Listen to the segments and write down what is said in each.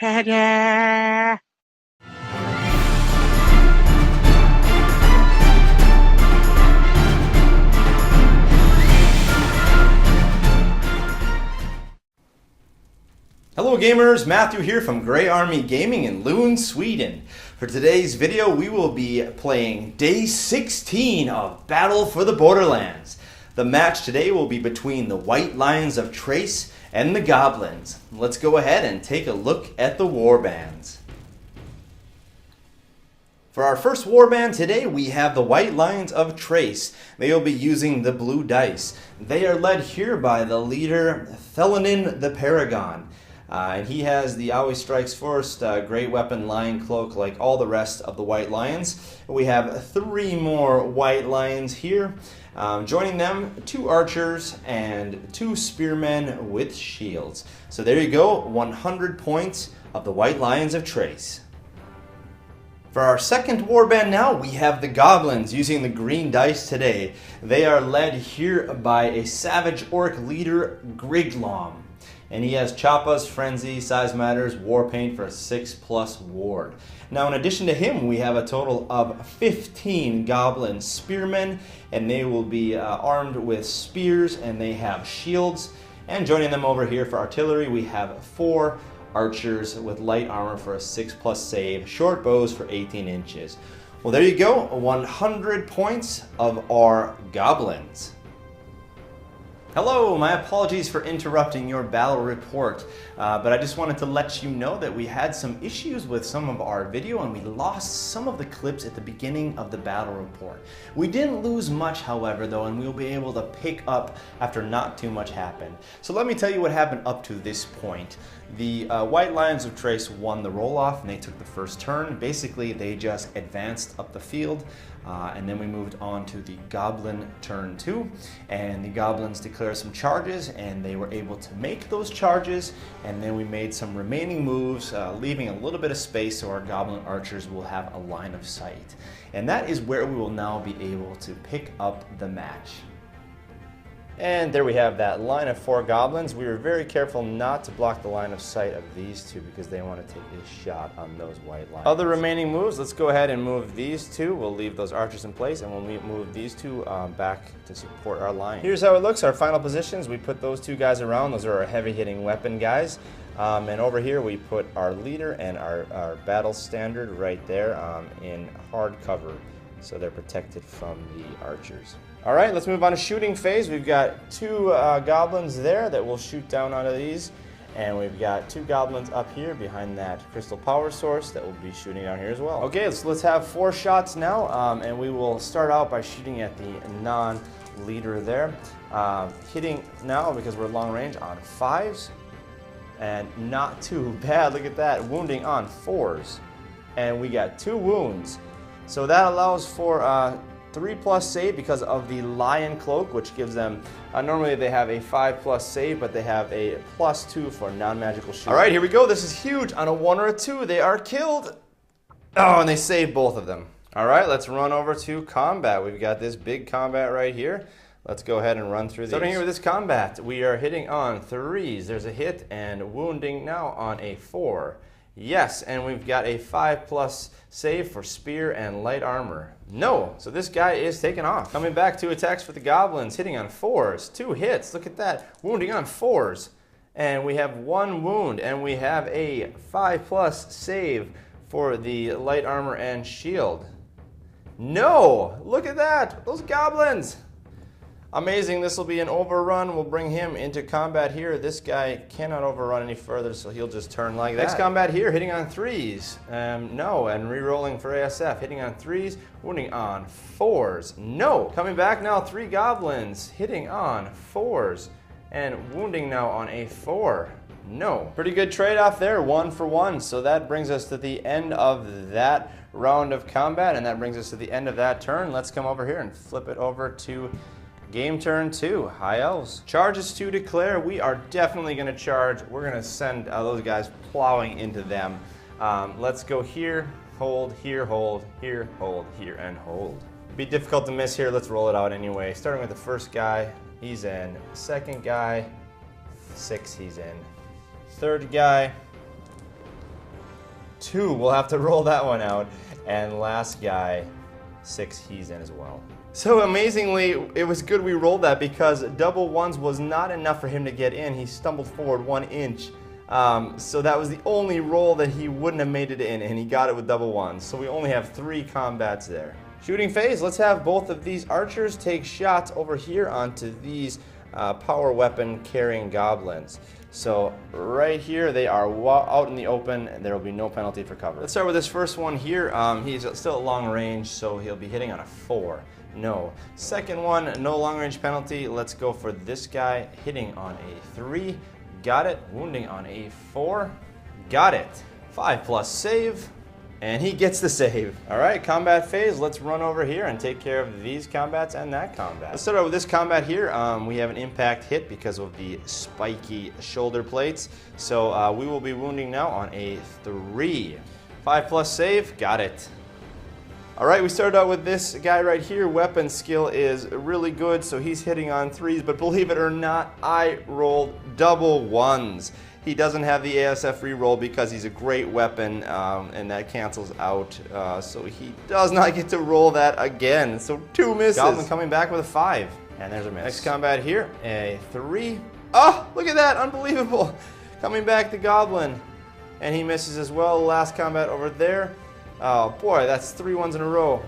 Ta-da! Hello gamers, Matthew here from Grey Army Gaming in Lund, Sweden. For today's video we will be playing Day 16 of Battle for the Borderlands. The match today will be between the White Lions of Trace and the Goblins. Let's go ahead and take a look at the warbands. For our first warband today, we have the White Lions of Trace. They will be using the blue dice. They are led here by the leader, Thelanin the Paragon. And he has the Always Strikes First great weapon lion cloak like all the rest of the White Lions. We have 3 more White Lions here. Joining them, 2 archers and 2 spearmen with shields. So there you go, 100 points of the White Lions of Trace. For our second warband now, we have the Goblins using the green dice today. They are led here by a Savage Orc leader, Griglom. And he has Choppas, Frenzy, Size Matters, War Paint for a 6+ ward. Now in addition to him, we have a total of 15 Goblin Spearmen, and they will be armed with spears and they have shields. And joining them over here for artillery, we have 4 archers with light armor for a 6+ save, short bows for 18 inches. Well, there you go, 100 points of our Goblins. Hello, my apologies for interrupting your battle report, but I just wanted to let you know that we had some issues with some of our video and we lost some of the clips at the beginning of the battle report. We didn't lose much, however, though, and we'll be able to pick up after not too much happened. So let me tell you what happened up to this point. The White Lions of Trace won the roll-off and they took the first turn. Basically, they just advanced up the field, and then we moved on to the Goblin turn 2, and the Goblins declared some charges and they were able to make those charges, and then we made some remaining moves, leaving a little bit of space so our Goblin archers will have a line of sight. And that is where we will now be able to pick up the match. And there we have that line of 4 Goblins. We were very careful not to block the line of sight of these 2 because they want to take a shot on those White Lions. Other remaining moves, let's go ahead and move these 2. We'll leave those archers in place and we'll move these 2 back to support our line. Here's how it looks, our final positions. We put those 2 guys around. Those are our heavy hitting weapon guys. And over here we put our leader and our battle standard right there in hard cover, so they're protected from the archers. All right, let's move on to shooting phase. We've got 2 Goblins there that will shoot down onto these, and we've got 2 Goblins up here behind that crystal power source that will be shooting down here as well. Okay, so let's have 4 shots now, and we will start out by shooting at the non-leader there. Hitting now, because we're long range, on 5s, and not too bad. Look at that, wounding on 4s, and we got 2 wounds. So that allows for 3+ save because of the Lion Cloak, which gives them, normally they have a 5+ save, but they have a +2 for non-magical shooting. All right, here we go. This is huge. On a 1 or a 2, they are killed. Oh, and they saved both of them. All right, let's run over to combat. We've got this big combat right here. Let's go ahead and run through these. Starting here with this combat, we are hitting on 3s. There's a hit and wounding now on a 4. Yes, and we've got a 5+ save for spear and light armor. No, so this guy is taken off. Coming back to attacks for the Goblins, hitting on 4s. 2 hits, look at that, wounding on 4s. And we have 1 wound, and we have a 5+ save for the light armor and shield. No, look at that, those Goblins. Amazing, this will be an overrun. We'll bring him into combat here. This guy cannot overrun any further, so he'll just turn like that. Next combat here, hitting on 3s. No, and re-rolling for ASF. Hitting on 3s, wounding on 4s. No, coming back now, 3 Goblins. Hitting on 4s, and wounding now on a 4. No. Pretty good trade-off there, 1 for 1. So that brings us to the end of that round of combat, and that brings us to the end of that turn. Let's come over here and flip it over to game turn 2, High Elves. Charges to declare. We are definitely going to charge. We're going to send those guys plowing into them. Let's go here, hold, here, hold, here, hold, here, and hold. Be difficult to miss here. Let's roll it out anyway. Starting with the first guy, he's in. Second guy, 6, he's in. Third guy, 2. We'll have to roll that one out. And last guy, 6, he's in as well. So amazingly, it was good we rolled that because double ones was not enough for him to get in. He stumbled forward 1 inch. So that was the only roll that he wouldn't have made it in, and he got it with double ones. So we only have 3 combats there. Shooting phase, let's have both of these archers take shots over here onto these power weapon carrying goblins. So right here, they are out in the open, and there will be no penalty for cover. Let's start with this first one here. He's still at long range, so he'll be hitting on a 4. No. Second one, no long range penalty. Let's go for this guy hitting on a 3. Got it. Wounding on a 4. Got it. 5+ save. And he gets the save. All right, combat phase. Let's run over here and take care of these combats and that combat. Let's start out with this combat here. We have an impact hit because of the spiky shoulder plates. So we will be wounding now on a 3. 5+ save. Got it. All right, we started out with this guy right here. Weapon skill is really good, so he's hitting on 3s, but believe it or not, I rolled double 1s. He doesn't have the ASF reroll because he's a great weapon, and that cancels out, so he does not get to roll that again. So 2 misses. Goblin coming back with a 5, and there's a miss. Next combat here, a 3. Oh, look at that, unbelievable. Coming back the Goblin, and he misses as well. Last combat over there. Oh boy, that's 3 ones in a row.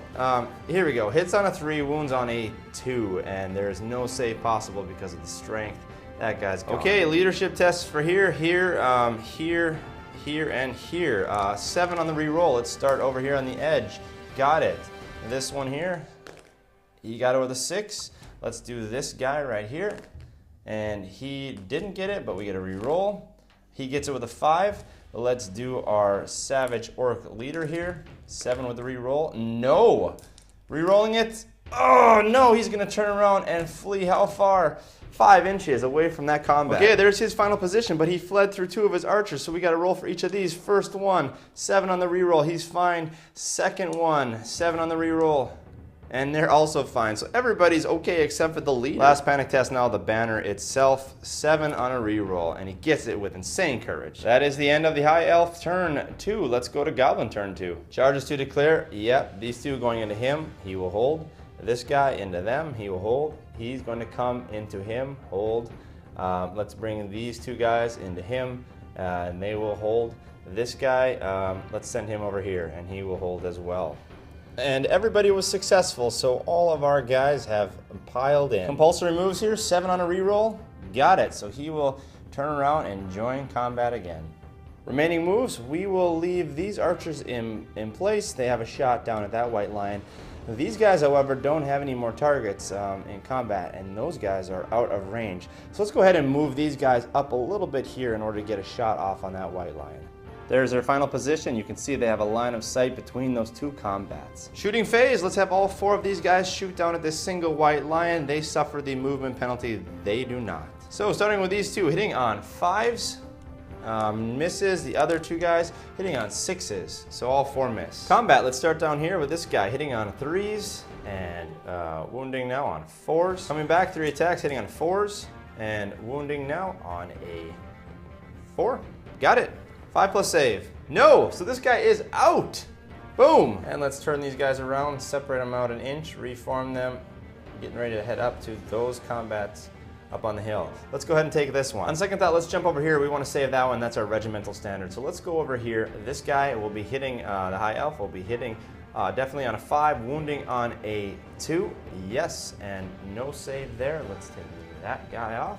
Here we go. Hits on a 3, wounds on a 2, and there's no save possible because of the strength. That guy's gone. Okay, leadership tests for here, here, and here. 7 on the reroll. Let's start over here on the edge. Got it. This one here, he got it with a 6. Let's do this guy right here, and he didn't get it, but we get a reroll. He gets it with a 5. Let's do our Savage Orc leader here. 7 with the reroll. No! Rerolling it. Oh no, he's gonna turn around and flee. How far? 5 inches away from that combat. Okay, there's his final position, but he fled through 2 of his archers, so we gotta roll for each of these. First one, 7 on the reroll. He's fine. Second one, 7 on the reroll. And they're also fine. So everybody's okay except for the leader. Last panic test now, the banner itself. 7 on a reroll, and he gets it with insane courage. That is the end of the High Elf turn 2. Let's go to Goblin turn 2. Charges to declare. Yep, these 2 going into him. He will hold. This guy into them. He will hold. He's going to come into him. Hold. Let's bring these 2 guys into him, and they will hold. This guy, let's send him over here, and he will hold as well. And everybody was successful, so all of our guys have piled in. Compulsory moves here, 7 on a reroll. Got it, so he will turn around and join combat again. Remaining moves, we will leave these archers in place. They have a shot down at that white line. These guys, however, don't have any more targets in combat, and those guys are out of range. So let's go ahead and move these guys up a little bit here in order to get a shot off on that white line. There's their final position. You can see they have a line of sight between those 2 combats. Shooting phase, let's have all 4 of these guys shoot down at this single white lion. They suffer the movement penalty. They do not. So starting with these 2, hitting on 5s, misses. The other 2 guys hitting on 6s, so all 4 miss. Combat, let's start down here with this guy hitting on 3s and wounding now on 4s. Coming back, 3 attacks, hitting on 4s and wounding now on a 4. Got it. 5+ save. No, so this guy is out. Boom. And let's turn these guys around, separate them out an inch, reform them, getting ready to head up to those combats up on the hill. Let's go ahead and take this one. On second thought, let's jump over here. We want to save that one. That's our regimental standard. So let's go over here. This guy will be hitting, the High Elf will be hitting definitely on a 5, wounding on a 2. Yes, and no save there. Let's take that guy off.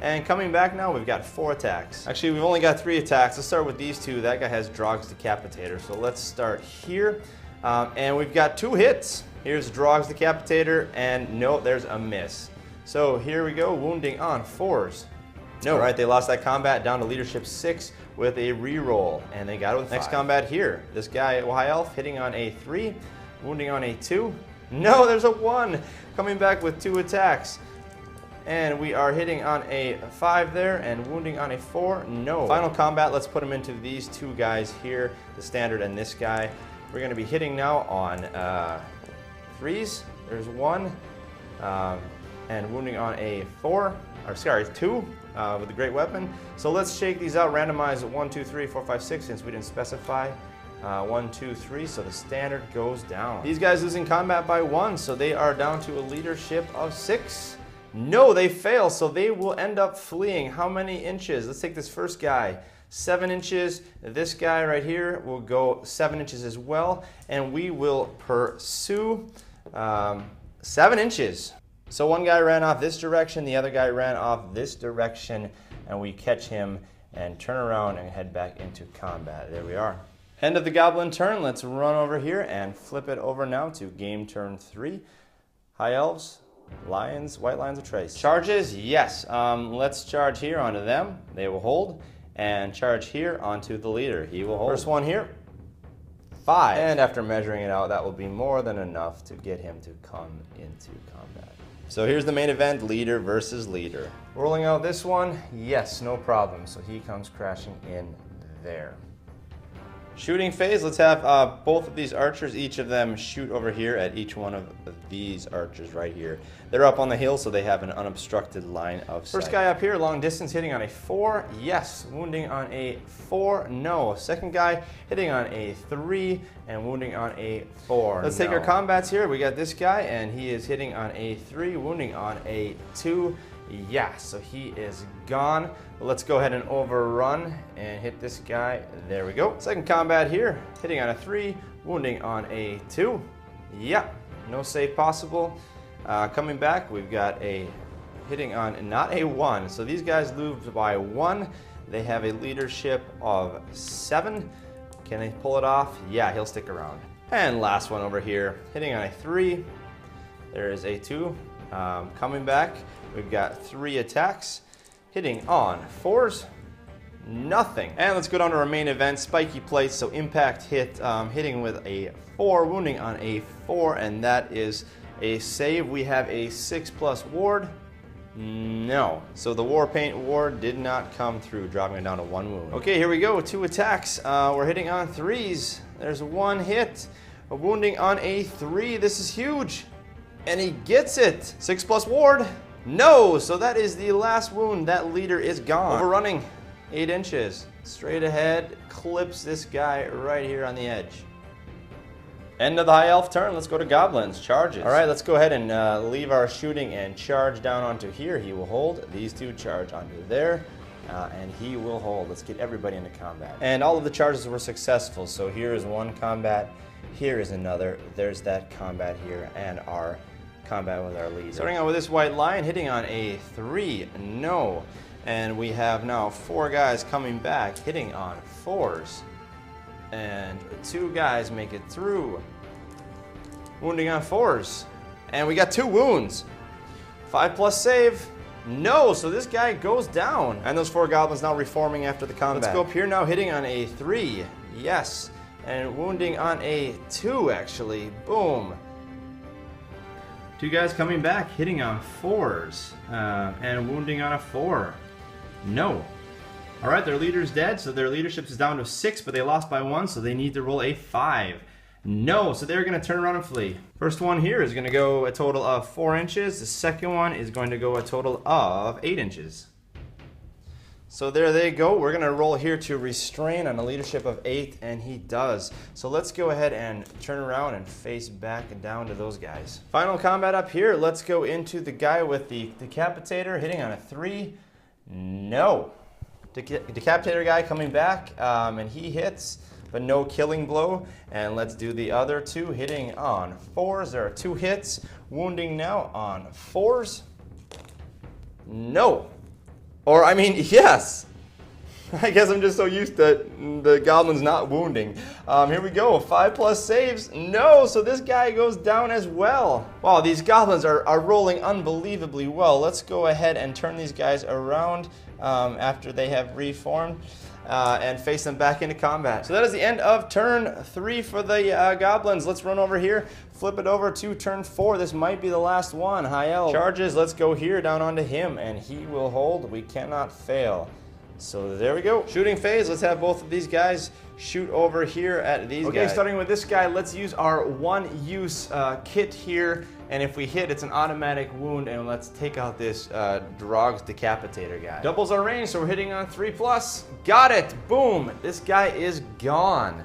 And coming back now, we've got 4 attacks. Actually, we've only got 3 attacks. Let's start with these 2. That guy has Drog's Decapitator. So let's start here. And we've got 2 hits. Here's Drog's Decapitator, and no, there's a miss. So here we go, wounding on 4s. No. All right, they lost that combat down to leadership 6 with a reroll, and they got it with 5. Next combat here. This guy, High Elf, hitting on a 3, wounding on a 2. No, there's a 1. Coming back with 2 attacks. And we are hitting on a 5 there and wounding on a 4. No. Final combat, let's put them into these 2 guys here, the standard and this guy. We're going to be hitting now on 3s. There's 1. And wounding on a 4. Or sorry, 2. with a great weapon. So let's shake these out, randomize 1, 2, 3, 4, 5, 6, since we didn't specify. 1, 2, 3, so the standard goes down. These guys losing combat by 1, so they are down to a leadership of 6. No, they fail, so they will end up fleeing. How many inches? Let's take this first guy. 7 inches. This guy right here will go 7 inches as well, and we will pursue 7 inches. So one guy ran off this direction, the other guy ran off this direction, and we catch him and turn around and head back into combat. There we are. End of the goblin turn. Let's run over here and flip it over now to game turn 3. High elves, lions, white lions of trace. Charges, yes. Let's charge here onto them. They will hold. And charge here onto the leader. He will hold. First one here, 5. And after measuring it out, that will be more than enough to get him to come into combat. So here's the main event, leader versus leader. Rolling out this one, yes, no problem. So he comes crashing in there. Shooting phase, let's have both of these archers, each of them shoot over here at each one of these archers right here. They're up on the hill, so they have an unobstructed line of sight. First guy up here, long distance, hitting on a 4, yes. Wounding on a 4, no. Second guy hitting on a 3 and wounding on a 4, Let's take our combats here. We got this guy, and he is hitting on a 3, wounding on a 2. Yeah, so he is gone. Let's go ahead and overrun and hit this guy. There we go. Second combat here, hitting on a 3, wounding on a 2. Yeah, no save possible. Coming back, we've got a hitting on not a 1. So these guys lose by 1. They have a leadership of 7. Can they pull it off? Yeah, he'll stick around. And last one over here, hitting on a 3. There is a 2. Coming back, we've got 3 attacks, hitting on 4s, nothing. And let's go down to our main event, spiky plates, so impact hit, hitting with a 4, wounding on a 4, and that is a save. We have a 6+ ward, no. So the war paint ward did not come through, dropping it down to 1 wound. Okay, here we go, 2 attacks. We're hitting on 3s. There's 1 hit, a wounding on a 3, this is huge. And he gets it. 6+ ward. No, so that is the last wound. That leader is gone. Overrunning 8 inches. Straight ahead, clips this guy right here on the edge. End of the high elf turn. Let's go to goblins. Charges. All right, let's go ahead and leave our shooting and charge down onto here. He will hold. These 2 charge onto there. And he will hold. Let's get everybody into combat. And all of the charges were successful. So here is 1 combat. Here is another. There's that combat here. And our combat with our leader. Starting out with this white lion, hitting on a 3, no. And we have now 4 guys coming back, hitting on 4s. And 2 guys make it through, wounding on 4s. And we got 2 wounds. 5+ save, no. So this guy goes down. And those 4 goblins now reforming after the combat. Let's go up here now, hitting on a 3, yes. And wounding on a 2, actually, boom. 2 guys coming back, hitting on 4s, and wounding on a 4. No. All right, their leader's dead, so their leadership is down to 6, but they lost by 1, so they need to roll a 5. No, so they're going to turn around and flee. First one here is going to go a total of 4 inches. The second one is going to go a total of 8 inches. So there they go. We're going to roll here to restrain on a leadership of 8, and he does. So let's go ahead and turn around and face back and down to those guys. Final combat up here. Let's go into the guy with the decapitator, hitting on a 3. No. Decapitator guy coming back, and he hits, but no killing blow. And let's do the other 2, hitting on 4s. There are 2 hits, wounding now on 4s. No. Or, I mean, yes. I guess I'm just so used to the goblins not wounding. Here we go, 5+ saves. No, so this guy goes down as well. Wow, these goblins are rolling unbelievably well. Let's go ahead and turn these guys around after they have reformed and face them back into combat. So that is the end of turn 3 for the goblins. Let's run over here, flip it over to turn 4. This might be the last one. High elf charges. Let's go here down onto him, and he will hold. We cannot fail. So there we go. Shooting phase. Let's have both of these guys shoot over here at these guys. Okay, starting with this guy, let's use our one-use kit here and if we hit, it's an automatic wound, and let's take out this Drog's Decapitator guy. Doubles our range, so we're hitting on 3+. Got it! Boom! This guy is gone.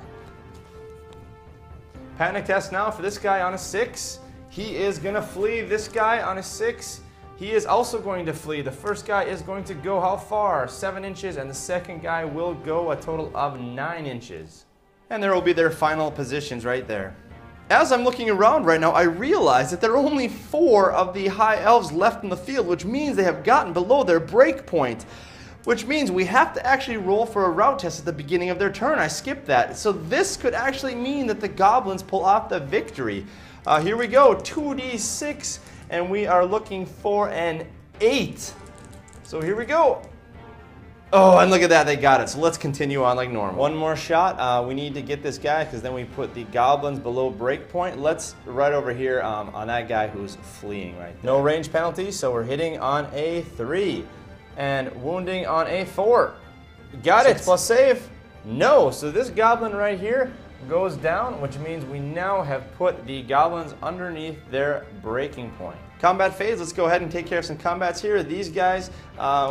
Panic test now for this guy on a 6. He is gonna flee. This guy on a 6. He is also going to flee. The first guy is going to go how far? 7 inches, and the second guy will go a total of 9 inches. And there will be their final positions right there. As I'm looking around right now, I realize that there are only 4 of the high elves left in the field, which means they have gotten below their break point, which means we have to actually roll for a route test at the beginning of their turn. I skipped that. So this could actually mean that the goblins pull off the victory. Here we go, 2d6, and we are looking for an 8. So here we go. Oh, and look at that, they got it. So let's continue on like normal. One more shot. We need to get this guy because then we put the goblins below breakpoint. Let's right over here on that guy who's fleeing right there. No range penalty, so we're hitting on a 3 and wounding on a 4. Got it. 6+ save. No, so this goblin right here goes down, which means we now have put the goblins underneath their breaking point. Combat phase, let's go ahead and take care of some combats here. These guys,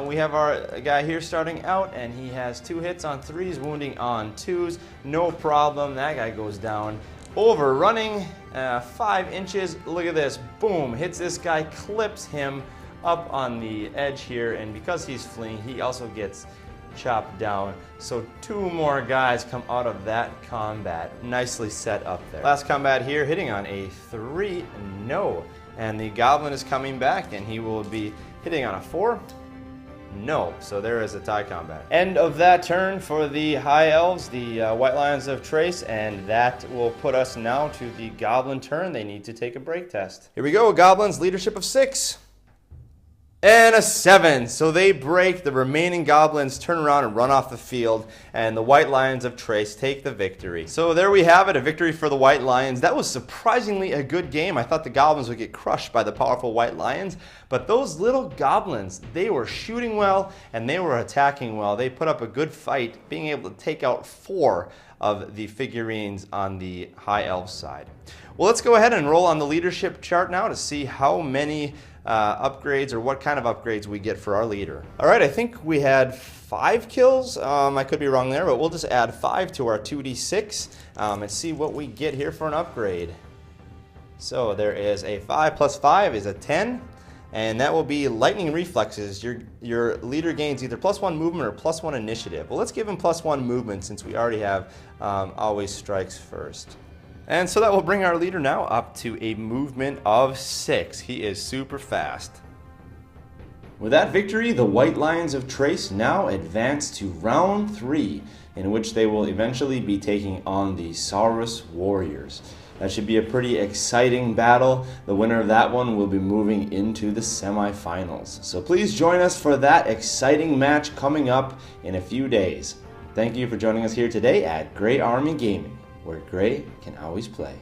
we have our guy here starting out, and he has 2 hits on 3s, wounding on 2s. No problem, that guy goes down. Overrunning, 5 inches, look at this, boom, hits this guy, clips him up on the edge here, and because he's fleeing, he also gets chopped down. So 2 more guys come out of that combat. Nicely set up there. Last combat here, hitting on a 3, no. And the goblin is coming back, and he will be hitting on a 4. No, so there is a tie combat. End of that turn for the high elves, the White Lions of Trace, and that will put us now to the goblin turn. They need to take a break test. Here we go, goblins, leadership of 6. And a 7. So they break. The remaining goblins turn around and run off the field, and the White Lions of Trace take the victory. So there we have it, a victory for the White Lions. That was surprisingly a good game. I thought the goblins would get crushed by the powerful White Lions, but those little goblins, they were shooting well and they were attacking well. They put up a good fight, being able to take out 4 of the figurines on the high elf side. Well, let's go ahead and roll on the leadership chart now to see how many upgrades or what kind of upgrades we get for our leader. All right, I think we had 5 kills. I could be wrong there, but we'll just add 5 to our 2d6 and see what we get here for an upgrade. So there is a 5 plus 5 is a 10, and that will be lightning reflexes. Your leader gains either +1 movement or +1 initiative. Well, let's give him +1 movement since we already have always strikes first. And so that will bring our leader now up to a movement of 6. He is super fast. With that victory, the White Lions of Trace now advance to round 3, in which they will eventually be taking on the Saurus Warriors. That should be a pretty exciting battle. The winner of that one will be moving into the semifinals. So please join us for that exciting match coming up in a few days. Thank you for joining us here today at Grey Army Gaming, where Grey can always play.